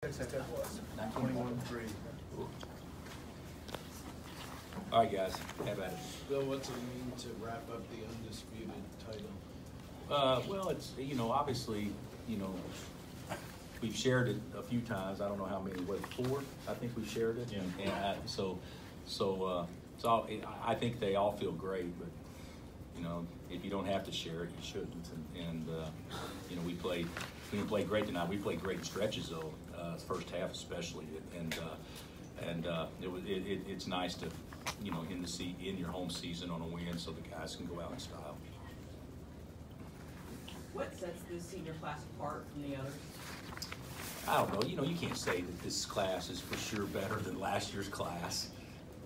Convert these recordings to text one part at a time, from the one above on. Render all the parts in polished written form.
That was 21-3. All right, guys, have at it. Bill, what's it mean to wrap up the undisputed title? Well, it's, obviously, we've shared it a few times. I don't know how many, four? I think we've shared it. Yeah. And I think they all feel great, but, if you don't have to share it, you shouldn't. And we didn't play great tonight. We played great stretches, though, first half especially. And it's nice to, in your home season on a win so the guys can go out in style. What sets this senior class apart from the others? I don't know. You can't say that this class is for sure better than last year's class.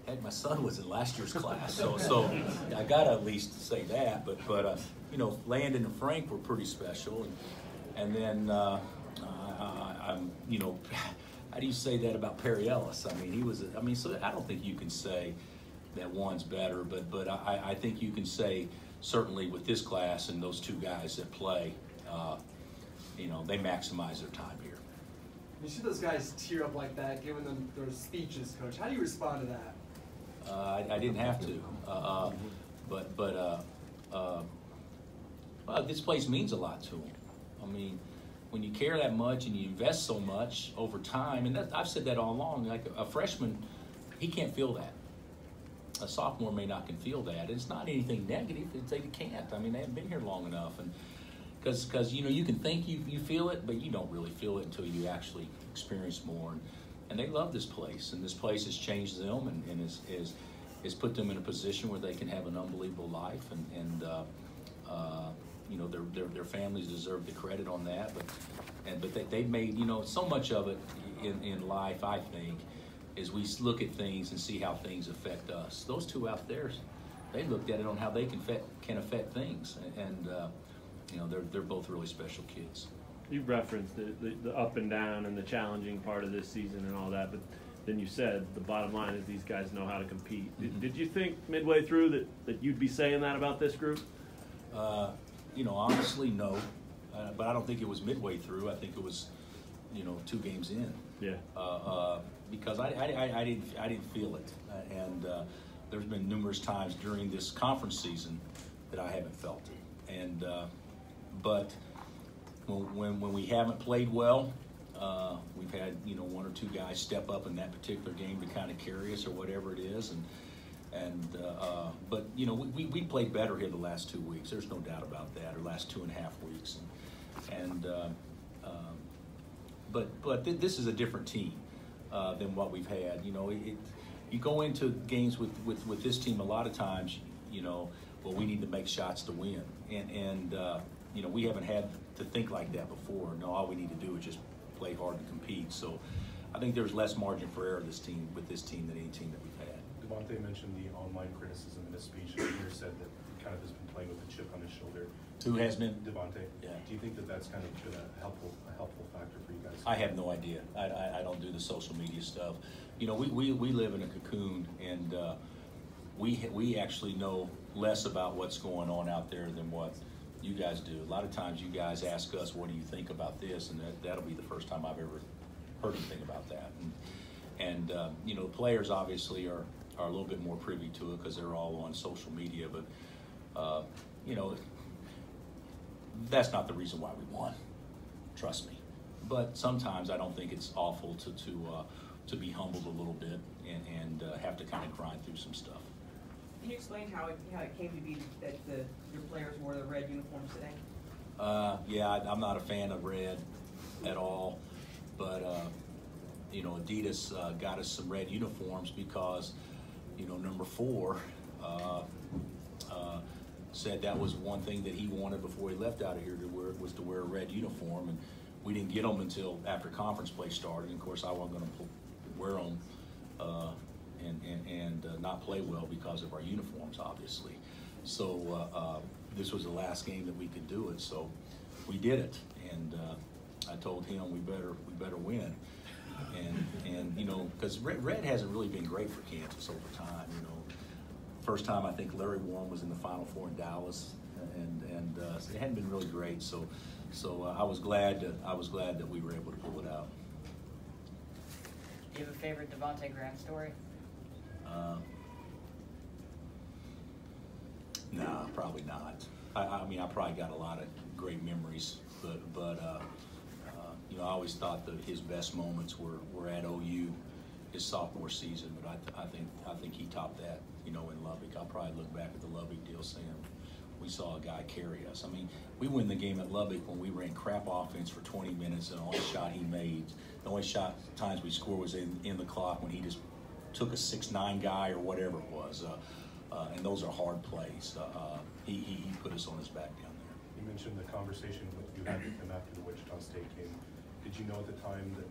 Heck, my son was in last year's class, so I gotta at least say that. But Landon and Frank were pretty special, and then I'm how do you say that about Perry Ellis? I mean, so I don't think you can say that one's better, but I think you can say certainly with this class and those two guys that play, they maximize their time here. You see those guys tear up like that, giving them their speeches, Coach. How do you respond to that? I didn't have to, but this place means a lot to them. I mean, when you care that much and you invest so much over time, and I've said that all along, like a freshman, he can't feel that. A sophomore may not can feel that. It's not anything negative. They can't. I mean, they haven't been here long enough, and because you can think you feel it, but you don't really feel it until you actually experience more. And they love this place, and this place has changed them and has put them in a position where they can have an unbelievable life, and their families deserve the credit on that. But they've made so much of it in life. I think is we look at things and see how things affect us. Those two out there, they looked at it on how they can affect things, and they're both really special kids. You referenced the up and down and the challenging part of this season and all that, but then you said the bottom line is these guys know how to compete. Mm-hmm. Did you think midway through that you'd be saying that about this group? Honestly, no. But I don't think it was midway through. I think it was, 2 games in. Yeah. Because I didn't feel it, and there's been numerous times during this conference season that I haven't felt it, and but when we haven't played well, we've had 1 or 2 guys step up in that particular game to kind of carry us or whatever it is, but we played better here the last 2 weeks. There's no doubt about that, or last 2.5 weeks, but this is a different team than what we've had. You go into games with this team a lot of times. Well, we need to make shots to win, and we haven't had to think like that before. No, all we need to do is just play hard and compete. So I think there's less margin for error with this team than any team that we've had. Devontae mentioned the online criticism in his speech, and Peter said that he kind of has been playing with a chip on his shoulder. Who has been? Devontae. Yeah. Do you think that that's kind of been a helpful factor for you guys? I have no idea. I don't do the social media stuff. We live in a cocoon, and we actually know less about what's going on out there than what you guys do. A lot of times you guys ask us, what do you think about this? And that'll be the first time I've ever heard anything about that. And the players obviously are a little bit more privy to it because they're all on social media. But, that's not the reason why we won. Trust me. But sometimes I don't think it's awful to be humbled a little bit and have to kind of grind through some stuff. Can you explain how it came to be that your players wore the red uniforms today? I'm not a fan of red at all, but Adidas got us some red uniforms because number 4 said that was one thing that he wanted before he left out of here to wear a red uniform, and we didn't get them until after conference play started. And of course, I wasn't going to wear them and not play well because of our uniforms, obviously. So this was the last game that we could do it, so we did it. And I told him we better win. And because red hasn't really been great for Kansas over time. First time I think Larry Warren was in the Final Four in Dallas, and it hadn't been really great. So I was glad that we were able to pull it out. favorite Devontae Graham story? No, probably not. I mean, I probably got a lot of great memories, but you know, I always thought that his best moments were at OU, his sophomore season. But I think he topped that, you know, in Lubbock. I'll probably look back at the Lubbock deal saying we saw a guy carry us. I mean, we win the game at Lubbock when we ran crap offense for 20 minutes, and the only shot he made, the only shot times we scored was in the clock when he just took a 6'9" guy or whatever it was. And those are hard plays. He put us on his back down there. You mentioned the conversation you had with him after the Wichita State game. Did you know at the time that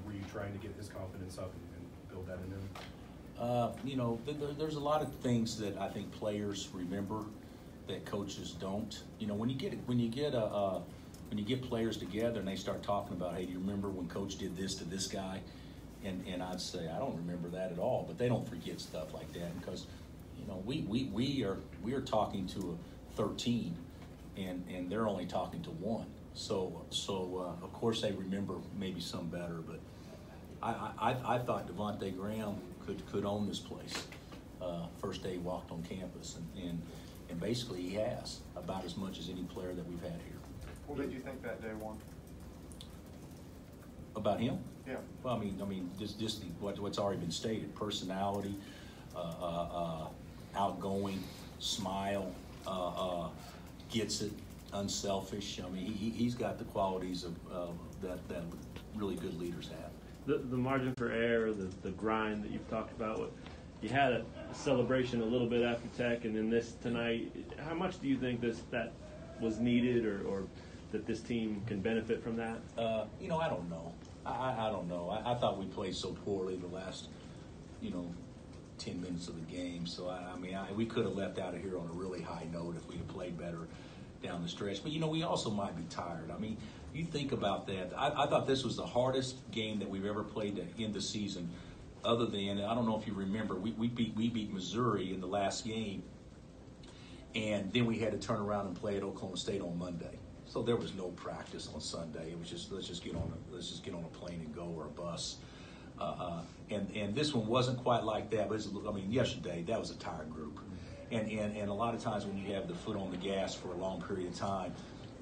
were you trying to get his confidence up and build that in him? You know, there's a lot of things that I think players remember that coaches don't. You know, when you get players together and they start talking about, hey, do you remember when coach did this to this guy? And I'd say I don't remember that at all. But they don't forget stuff like that because, you know, we are talking to a 13, and they're only talking to 1. So of course they remember maybe some better, but I thought Devontae Graham could own this place first day he walked on campus, and basically he has about as much as any player that we've had here. What did you think that day one? About him? Yeah. Well, I mean, just what's already been stated: personality, outgoing, smile, gets it, unselfish. I mean, he's got the qualities of that really good leaders have. The margin for error, the grind that you've talked about. You had a celebration a little bit after Tech, and then this tonight. How much do you think that was needed, or that this team can benefit from that? You know, I don't know. I don't know. I thought we played so poorly the last, 10 minutes of the game. So, we could have left out of here on a really high note if we had played better down the stretch. But, we also might be tired. I mean, you think about that. I thought this was the hardest game that we've ever played to end the season, other than, I don't know if you remember, we beat Missouri in the last game, and then we had to turn around and play at Oklahoma State on Monday. So there was no practice on Sunday. It was just let's just get on a plane and go, or a bus. And this one wasn't quite like that. But yesterday that was a tired group, and a lot of times when you have the foot on the gas for a long period of time,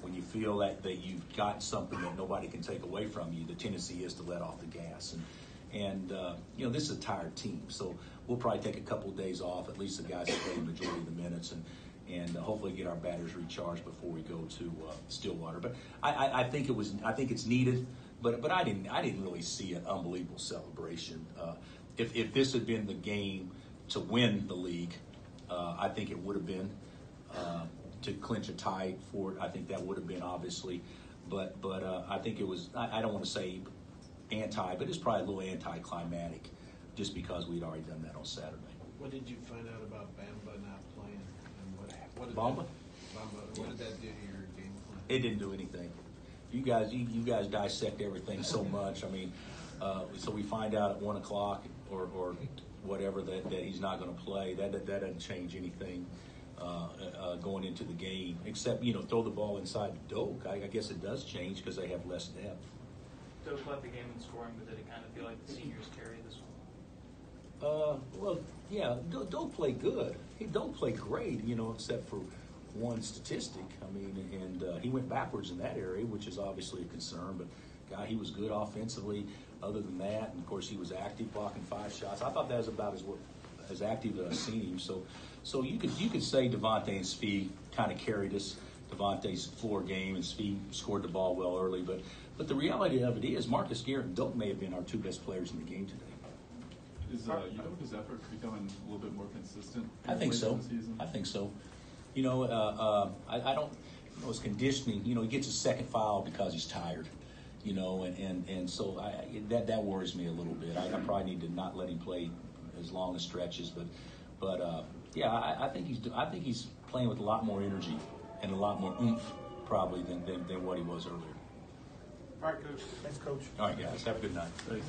when you feel that you've got something that nobody can take away from you, the tendency is to let off the gas. And this is a tired team, so we'll probably take a couple of days off. At least the guys have played the majority of the minutes, and hopefully get our batters recharged before we go to Stillwater. But I think it's needed. But I didn't really see an unbelievable celebration. If this had been the game to win the league, I think it would have been to clinch a tie for it. I think that would have been obviously. But I think it was. I don't want to say anti, but it's probably a little anticlimactic, just because we'd already done that on Saturday. What did you find out about Bamba not playing? And what did Bamba? What did that do to your game plan? It didn't do anything. You guys dissect everything so much. I mean, so we find out at 1 o'clock or whatever that he's not going to play. That doesn't change anything going into the game, except throw the ball inside Doak. I guess it does change because they have less depth. Doak led the game in scoring, but did it kind of feel like the seniors carried this one? Well, yeah, Doak played good. He don't play great, except for one statistic. I mean, and he went backwards in that area, which is obviously a concern. But he was good offensively. Other than that, and of course he was active, blocking 5 shots. I thought that was about as active as I've seen him. So you could say Devontae and Svi kind of carried us. Devontae's floor game, and Svi scored the ball well early. But the reality of it is, Marcus Garrett and Doak may have been our 2 best players in the game today. Is Udoka's effort becoming a little bit more consistent? I think so. I think so. I don't. His conditioning. He gets his second foul because he's tired. And so that worries me a little bit. I probably need to not let him play as long as stretches. But I think he's playing with a lot more energy and a lot more oomph probably than what he was earlier. All right, Coach. Thanks, Coach. All right, guys. Have a good night. Thanks.